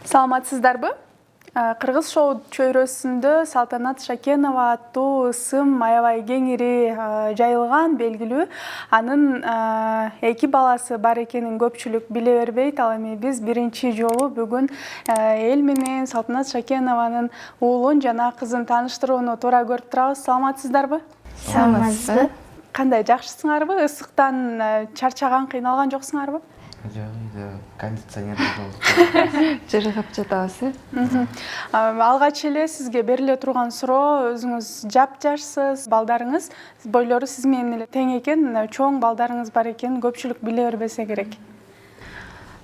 Саламатсыздарбы? Кыргыз шоу чөйрөсүндө Салтанат Шакенова аттуу ысым аябай кеңири жайылган, белгилүү. Анын эки баласы бар экенин көпчүлүк биле бербейт. Ал эми биз биринчи жолу бүгүн эл менен Салтанат Шакенованын уулун жана кызын тааныштырууну туура көрүп турабыз. Саламатсыздарбы? Саламатсызбы? Кандай, жакшысыңарбы? Ысыктан чарчаган, кыйналган жоксуңарбы? Жок, кондиционер болду. Жыргап жатабыз. Алгач эле сизге бериле турган суроо, өзүңүз жап-жашсыз, балдарыңыз бойлору сиз менен эле тең экен, чоң балдарыңыз бар экен, көпчүлүк биле бербесе керек.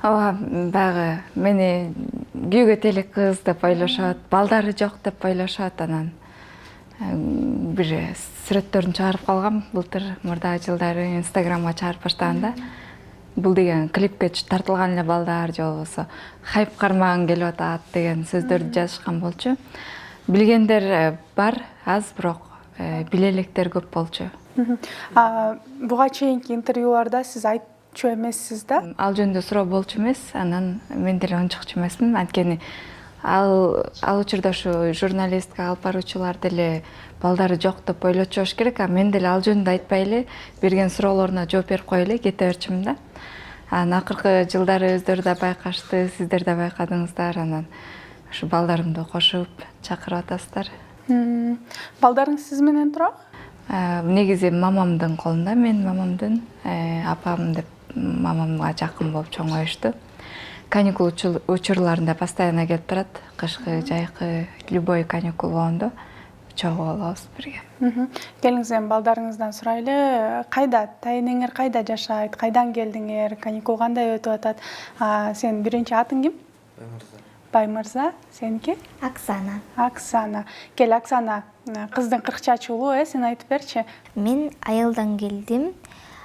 Ооба, баягы мени күйгө телек кыз деп ойлошот, балдары жок деп ойлошот, анан бир сүрөттөрүн чыгарып калгам былтыр мурдагы жылдары Инстаграмга чыгарып баштаганда. Бул деген клипке тартылган эле балдар же болбосо хайп кармаган келип атат деген сөздөрдү жазышкан болчу. Билгендер бар, аз, бирок биле электер көп болчу. Буга чейинки интервьюларда сиз айтчу эмессиз да? Ал жөнүндө суроо болчу эмес, анан мен деле унчукчу эмесмин. Анткени ал учурда ушу журналистика алып баруучулар деле балдары жок деп ойлочу болуш керек, а мен деле ал жөнүндө айтпай эле берген суроолоруна жооп берип кой эле кете берчүмүн да. Анан акыркы жылдары өздөрү да байкашты, сиздер да байкадыңыздар, анан ушу балдарымды кошуп чакырып атасыздар. Балдарыңыз сиз менен турабы? Негизи мамамдын колунда, мен мамамдын, апам деп мамамга жакын болуп чоңоюшту. Каникул учурларында постоянно келип турат, кышкы, жайкы, любой каникул болгондо чогуу болобуз бирге. Келиңиз, балдарыңыздан сурайлы, кайда, тайнеңер кайда жашайт, кайдан келдиңер, каникул кандай өтүп атат? Сен биринчи атың ким? Баймырза, сеники? Оксана. Кел, Оксана, кыздын 40 чачы улуу, сен айтып берчи. Мен айылдан келдим.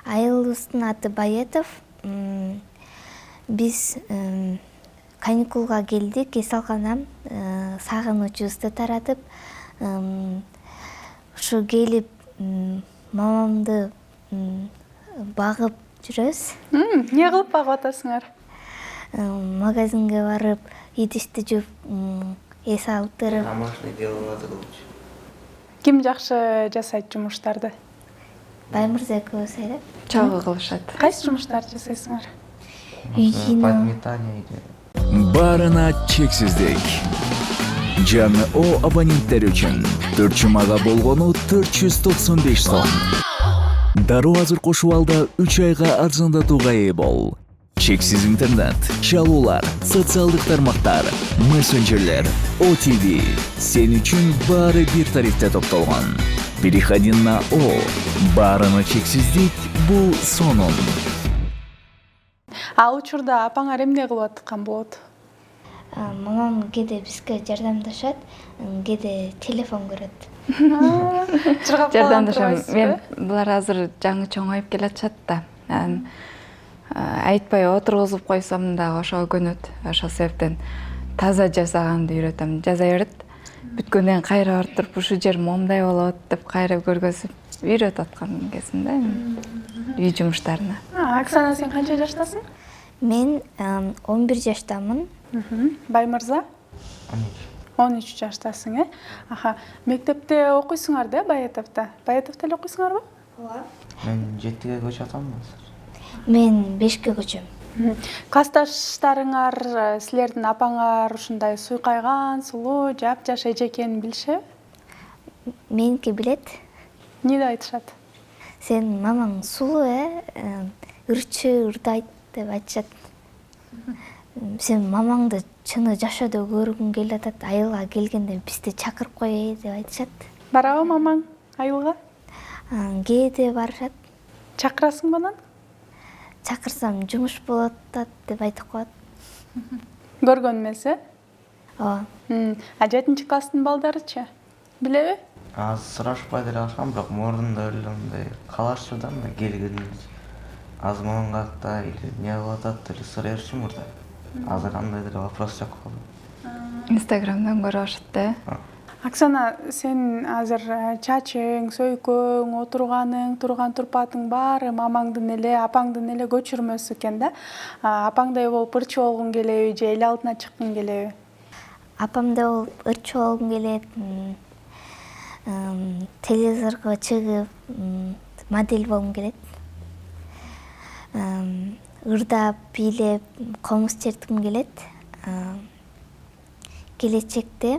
Айылыбыздын аты Байетов. Биз каникулга келдик, эс алганам, сагынычыбызды таратып, ушу келип мамамды багып жүрөбүз. Эмне кылып багып атасыңар? Магазинге барып, идишти жууп, эс алдырып. Домашний деловарды кылчу. Ким жакшы жасайт жумуштарды? Баймырза экөөбүз эле. Чогуу кылышат. Кайсы жумуштарды жасайсыңар? Подметание идет. Барына чексиздик. Жаңы О абоненттер үчүн 4 жумага болгону 495 сом. Дароо азыр кошуп алда 3 айга арзандатууга ээ бол. Чексиз интернет, чалуулар, социалдык тармактар, мессенджерлер, OTV. Сен үчүн баары бир тарифте топтолгон. Переходи на О. Барына чексиздик бул сонун. Ал учурда апаңар эмне кылып аткан болот? Мамам кээде бизге жардамдашат, кээде телефон көрөт. Жардамдашам. Мен булар азыр жаңы чоңоюп келатышат да. Айтпай отургузуп койсом да ошого көнөт. Ошол себептен таза жасаганды үйрөтөм. Жаза берет. Бүткөндөн кайра барып туруп ушу жер момундай болот деп кайра көргөзүп үйрөтүп аткан кезинде үй жумуштарына. Оксана, сен канча жаштасың? Мен 11 жаштамын. Баймырза? 13 жаштасың, Мектепте окуйсуңар да, Байетовто? Байетовто эле окуйсуңарбы? Мен 7-ге көчүп атам азыр. Мен 5-ке көчөм. Классташтарыңар силердин апаңар ушундай суйкайган, сулуу, жап-жаш эже экенин билишеби? Меники билет. Эмне деп айтышат? Сен мамаң сулуу, ырчы, ырдайт деп айтышат. Сен мамаңды чыны жашоодо көргүң келип атат, айылга келгенде бизди чакырып кой деп айтышат. Барабы мамаң айылга? Кээде барышат. Чакырасыңбы анан? Чакырсам жумуш болуп атат деп айтып коет. Көргөн эмес, Ооба. 7-чи класстын балдарычы? Билеби? Аз сурашпай деле алышкам, бирок мурдунда эле мындай калашчудан да келгенде аз мамамга да или эмне кылып атат деле сурай берчүмүн мурда. Азыр андай деле вопрос жок болду. Инстаграмдан көрүп атышат да. Оксана, сен азыр чачың, сөйкөң, отурганың, турган турпатың баары мамаңдын эле, апаңдын эле көчүрмөсү экен да. Апаңдай болуп ырчы болгуң келеби же эл алдына чыккың келеби? Апамда болуп ырчы болгум келет. Телевизорго чыгып модель болгум келет. Ырдап, бийлеп, комуз чертким келет. Келечекте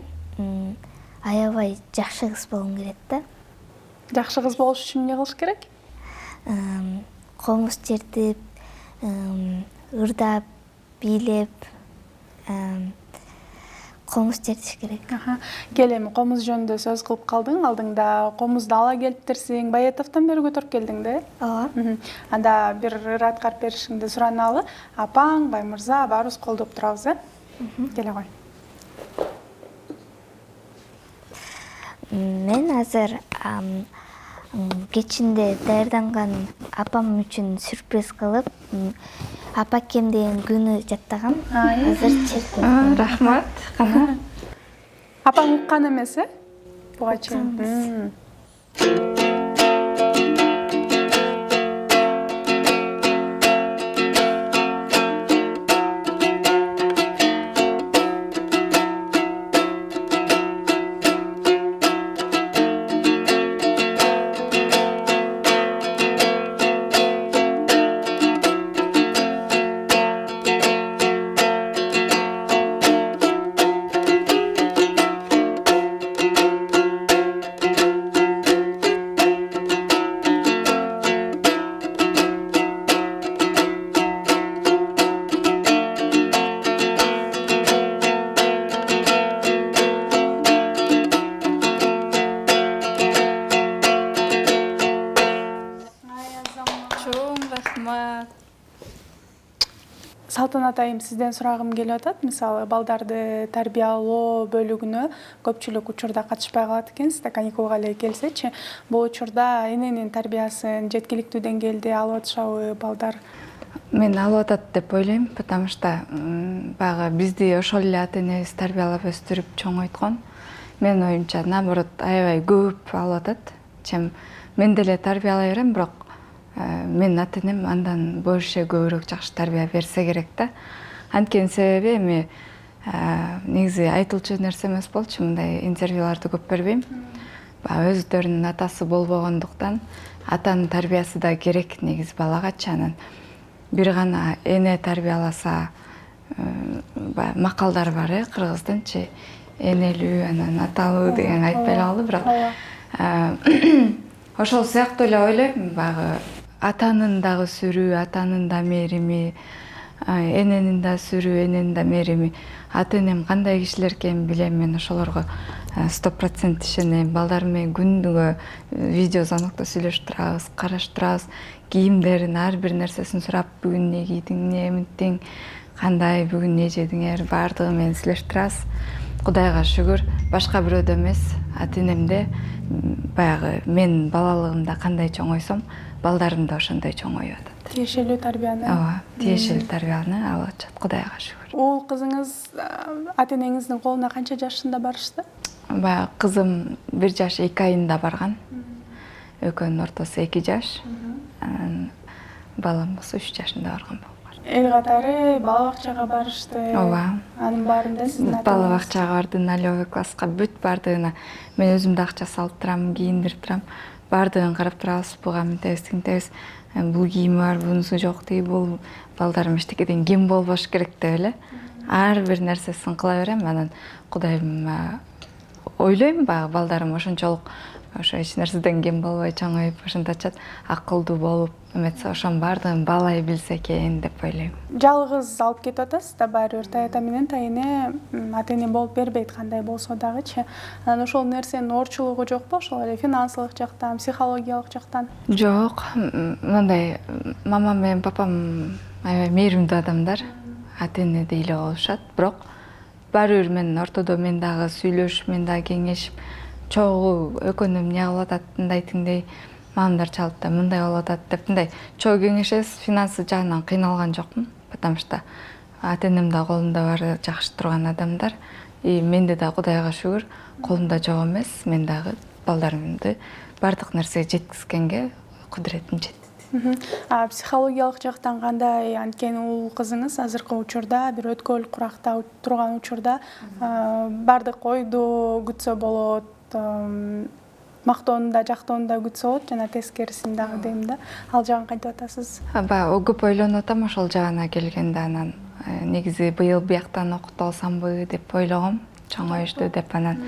аябай жакшы кыз болгум келет да. Жакшы кыз болуш үчүн эмне кылыш керек? Комуз чертип, ырдап, бийлеп, комуз чертиш керек. Кел эми комуз жөнүндө сөз кылып калдың, алдыңда комузду ала келиптерсиң, Баятовдон бери көтөрүп келдиң да? Ооба. Анда бир ыр аткарып беришиңди сураналы. Апаң, Баймырза баарыбыз колдоп турабыз, Келе кой. Мен азыр кечинде даярданган апам үчүн сюрприз кылып, апакем деген күнү жаттагам. Азыр чертем. Рахмат. Кана. Апаң уккан эмес, буга чейин? Уккан Чоң рахмат. Салтанат айым, сизден сурагым келип атат. Мисалы, балдарды тарбиялоо бөлүгүнө көпчүлүк учурда катышпай калат экен. Сизде каникулга эле келсечи, бул учурда эненин тарбиясын жеткиликтүү деңгээлде алып атышабы балдар? Мен алып атат деп ойлойм, потому что баягы бизди ошол эле ата-энебиз тарбиялап өстүрүп чоңойткон. Мен оюмча, наоборот, аябай көп алып атат. Чем мен деле тарбиялай берем, бирок мен ата-энем андан больше көбүрөөк жакшы тарбия берсе керек да. Анткени себеби эми негизи айтылчу нерсе эмес болчу, мындай интервьюларды көп бербейм. Өздөрүнүн атасы болбогондуктан атанын тарбиясы да керек негизи балагачы. Анан бир гана эне тарбияласа, макалдар бар, кыргыздынчы энелүү, анан аталуу деген айтпай калды, бирок ошол сыяктуу эле ойлойм, баягы атанын дагы сүрүү, атанын да мерими, эненин да сүрүү, эненин да мерими. Ата-энем кандай кишилер экенин билем, мен ошолорго 100% ишенем. Балдарым менен күндүгө видео звонокто сүйлөшүп турабыз, карашып турабыз. Кийимдерин, ар бир нерсесин сурап, бүгүн эмне кийдиң, эмне эмиттиң, кандай, бүгүн эмне жедиңер, баардыгы менен сүйлөшүп турабыз. Кудайга шүгүр, башка бирөөдө эмес, ата-энемде баягы мен балалыгымда кандай чоңойсом, балдарым да ошондой чоңоюп атат. Тиешелүү тарбияны. Ооба, тиешелүү тарбияны алып атышат, Кудайга шүгүр. Уул кызыңыз ата-энеңиздин колуна канча жашында барышты? Баягы кызым 1 жаш 2 айында барган. Экөөнүн ортосу 2 жаш. Анан балам болсо 3 жашында барган болуп. Эл катары бала бакчага барышты. Ооба. Анын баарында сиздин Бала бакчага барды, налёвый класска, бүт бардыгына мен өзүм да акча салып турам, кийиндирип турам. Бардыгын карап турабыз, буга мынтебиз, тигинтебиз. Бул кийими бар, бунусу жок дейт, бул балдарым эчтекеден кем болбош керек деп эле. Ар бир нерсесин кыла берем. Анан Кудайым ойлойм, баягы балдарым ошончолук ошо эч нерседен кем болбой чоңоюп, ошентачат акылдуу болуп, эметсе ошонун баардыгын баалай билсе экен деп ойлойм. Жалгыз алып кетип атасыз да баары бир тайата менен тайыне ата-эне болуп бербейт кандай болсо дагычы. Анан ошол нерсенин оорчулугу жокпу? Ошол эле финансылык жактан, психологиялык жактан? Жок, мындай мамам менен папам аябай мээримдүү адамдар, ата-энедей эле болушат, бирок баары бир мен ортодо мен дагы сүйлөшүп, мен дагы кеңешип, чогуу экөөнүм эмне кылып атат, мындай тиңдей маамдар чалып да мындай болуп атат деп мындай чогуу кеңешебиз. Финансы жагынан кыйналган жокмун, потому что ата-энем да колунда бар жакшы турган адамдар. И менде да Кудайга шүгүр, колумда жок эмес. Мен дагы балдарымды бардык нерсеге жеткизгенге кудуретим жетти. Психологиялык жактан кандай? Анткени ул кызыңыз азыркы учурда бир өткөл куракта турган учурда бардык ойду күтсө болот, мактоону да жактоону да күтсө болот, жана тескерисин дагы дейм да. Ал жагын кантип атасыз? Көп ойлонуп атам ошол жагына келгенде. Анан негизи быйыл бияктан окутуп алсамбы деп ойлогом, чоң өйүштү деп. Анан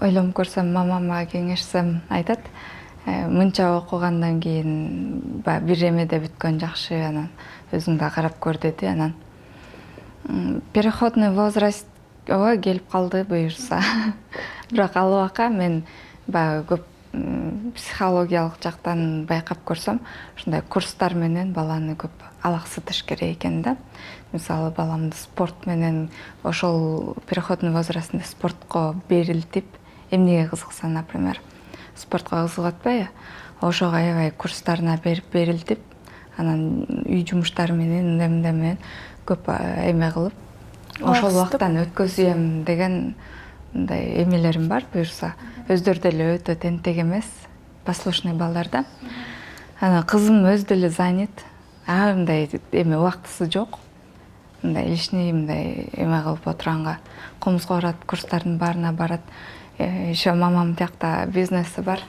ойлонуп көрсөм, мамама кеңешсем айтат, мынча окугандан кийин бир эмеде бүткөн жакшы, анан өзүң да карап көр деди. Анан переходный возраст келип калды буюрса. Бирок ал убакка мен көп психологиялык жактан байкап көрсөм, ушундай курстар менен баланы көп алаксытыш керек экен да. Мисалы, баламды спорт менен ошол переходный возрастында спортко берилтип, эмнеге кызыкса, например, спортко кызыгып атпайбы, ошого аябай курстарына берилтип, анан үй жумуштары менен менен көп эме кылып, ошол убактан өткөзөм деген мындай эмелерим бар буюрса. Өздөрү деле өтө тентек эмес, послушный балдар да. Анан кызым өзү деле занят, мындай эме убактысы жок. Мындай лишний мындай эме кылып отуранга, комузго барат, курстардын баарына барат. Еще мамам жакта бизнеси бар.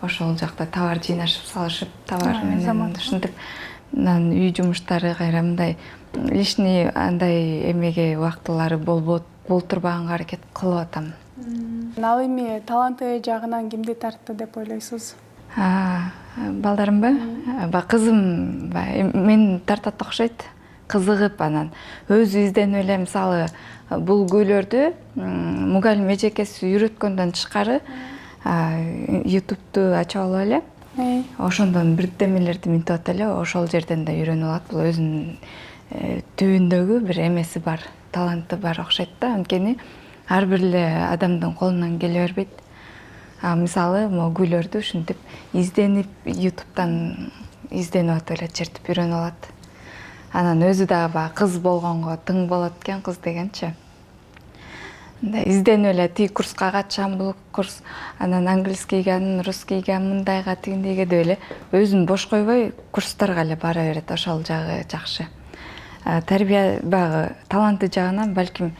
Ошол жакта товар жыйнашып салышып, товар менен ушинтип, анан үй жумуштары кайра мындай лишний андай эмеге убактылары болтурбаганга аракет кылып атам. Ал эми таланты жагынан кимди тартты деп ойлойсуз? Балдарымбы? Кызым мен тартат окшойт. Кызыгып, анан өзү изденип эле, мисалы, бул күйлөрдү мугалим эжекеси үйрөткөндөн тышкары YouTube'ду ачып алып эле, ошондон бирдемелерди минтип атат эле, ошол жерден да үйрөнүп алат. Бул өзүнүн түбүндөгү бир эмеси бар, таланты бар окшойт да. Анткени ар бир эле адамдын колунан келе бербейт. Мисалы, могу күйлөрдү ушинтип изденип, YouTube'дан изденип атып эле чертип үйрөнүп алат. Анан өзү дагы кыз болгонго тың болот экен, кыз дегенчи. Изденип эле тиги курска катышам, бул курс, анан английскийге, анан русскийге, мындайга, тигиндейге деп эле өзүн бош койбой курстарга эле бара берет. Ошол жагы жакшы. Тарбия баягы таланты жагынан балким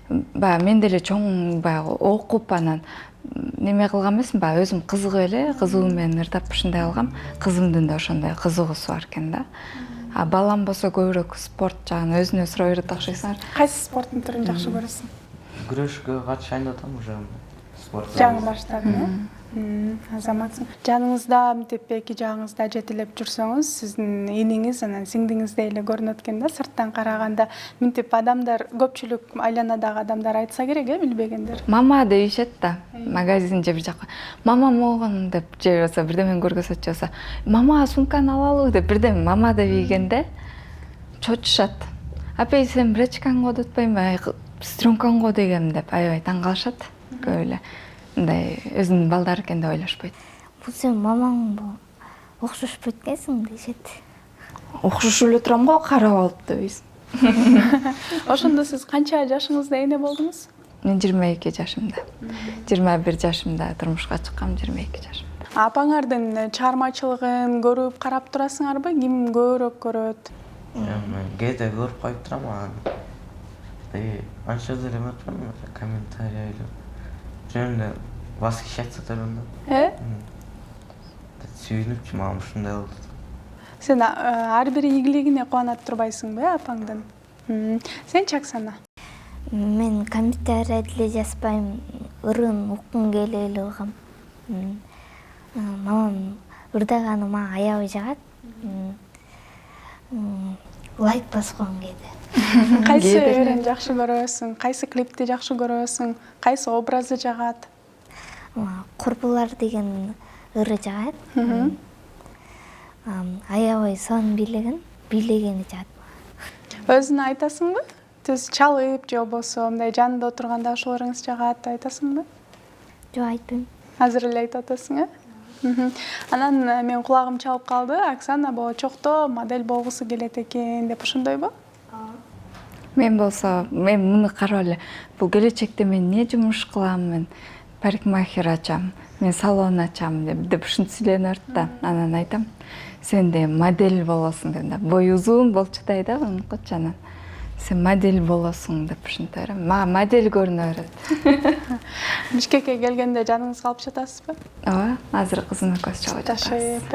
мен деле чоң баягы окуп, анан неме кылган эмесмин, өзүм кызыгып эле, кызыгуу менен ырдап ушундай алгам. Кызымдын да ошондой кызыгуусу бар экен да. Балам болсо көбүрөөк спорт жагын өзүнө сурап берет окшойсуңар. Кайсы спорттун түрүн жакшы көрөсүң? Күрөшкө катышайын деп атам уже. Спорт Жаңы баштадың, азаматсың. Жаныңызда мынтип эки жагыңызда жетелеп жүрсөңүз, сиздин иниңиз анан сиңдиңиздей эле көрүнөт экен да, сырттан караганда. Мынтип адамдар, көпчүлүк айланадагы адамдар айтса керек, билбегендер. Мама дейишет да, магазин же бир жакка. Мама могун деп же болсо бирдемени көргөзөт, болсо мама сумканы алалы деп бирдеме мама деп ийгенде чочушат. Апай сен бречкаңды кодотпоймун, сестренкаңды код дегем деп аябай таң калышат. Көп эле мындай өзүнүн балдары экен деп ойлошпойт. Бул сен мамаң окшошпойт экенсиң дешет. Окшошуп эле турам го, карап алып дейсиң. Ошондо сиз канча жашыңызда эне болдуңуз? Мен 22 жашымда. 21 жашымда турмушка чыккам, 22 жашымда. Апаңардын чыгармачылыгын көрүп карап турасыңарбы? Ким көбүрөөк көрөт? Мен кээде көрүп коюп турам, анан анча деле эме турам, комментарий ойлоп. Жөнүндө восхищаться турам да. Сүйүнүп, мамам ушундай болду. Сен ар бир ийгилигине кубанат турбайсыңбы, апаңдын? Сен Чаксана? Мен комментарий деле жазбайм, ырын уккум келе эле угам. Мамам ырдаганы мага аябай жагат. Лайк баскым келди. Кайсы өрүн жакшы көрөсүң? Кайсы клипти жакшы көрөсүң? Кайсы образы жагат? Курбулар деген ыры жагат. Аябай сон бийлегени жагат. Өзүң айтасыңбы? Түз чалып же болбосо мындай жанында отурганда ошол ырыңыз жагат деп айтасыңбы? Жок, айтпайм. Азыр эле айтып атасың, Анан мен кулагым чалып калды. Оксана болочокто модель болгусу келет экен деп ошондойбу? Мен болсо, мен муну карап эле, бул келечекте мен эмне жумуш кылам, мен парикмахер ачам, мен салон ачам деп ушинтип сүйлөнөт да. Анан айтам, сен де модель болосуң деп. Бою узун болчудай да, унукучу анан. Сен модель болосуң деп ушинтип берем. Мага модель көрүнө берет. Бишкекке келгенде жаныңыз калып жатасызбы? Ооба, азыр кызым экөөбүз чыгып Жашайып,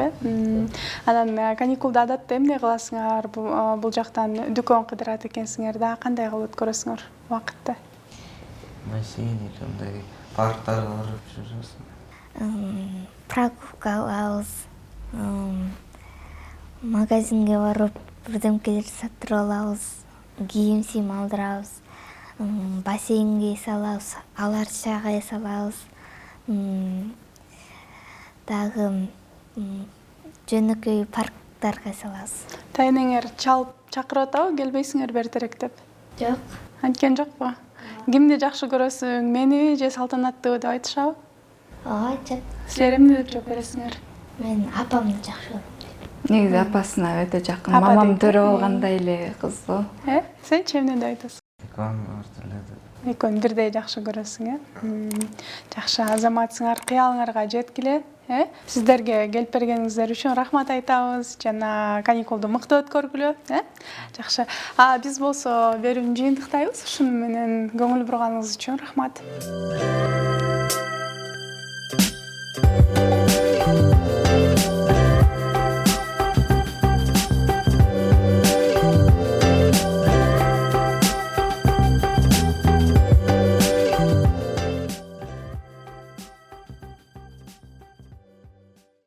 Анан каникулда адатта эмне кыласыңар? Бул жактан дүкөн кыдырат экенсиңер да, кандай кылып өткөрөсүңөр убакытты? бассейн или мындай парктарга барып жүрөсүң. Прогулка алабыз, магазинге барып бирдемкелер сатып алабыз, кийим алдырабыз, бассейнге салабыз, аларчага салабыз, дагы жөнөкөй парктарга салабыз. Тайнеңер чалып чакырып атабы, келбейсиңер бертерек деп? Жок, Анткен жокпу? Кимди жакшы көрөсүң? Мени же Салтанаттыбы деп айтышабы? ооба айтышат. Силер эмне деп жооп бересиңер? Мен апамды жакшы көрөм. Негизи апасына өтө жакын. Апа Мамам дейт, төрө болгандай эле кызбы. Сенчи эмне деп айтасың? Экөөнү ар түрлүү деп. Экөөнү бирдей жакшы көрөсүң, Жакшы, азаматсыңар, кыялыңарга жеткиле. Сиздерге келип бергениңиздер үчүн рахмат айтабыз. Жана каникулду мыкты өткөргүлө. Жакшы. Биз болсо берүүнү жыйынтыктайбыз. Ушуну менен көңүл бурганыңыз үчүн рахмат.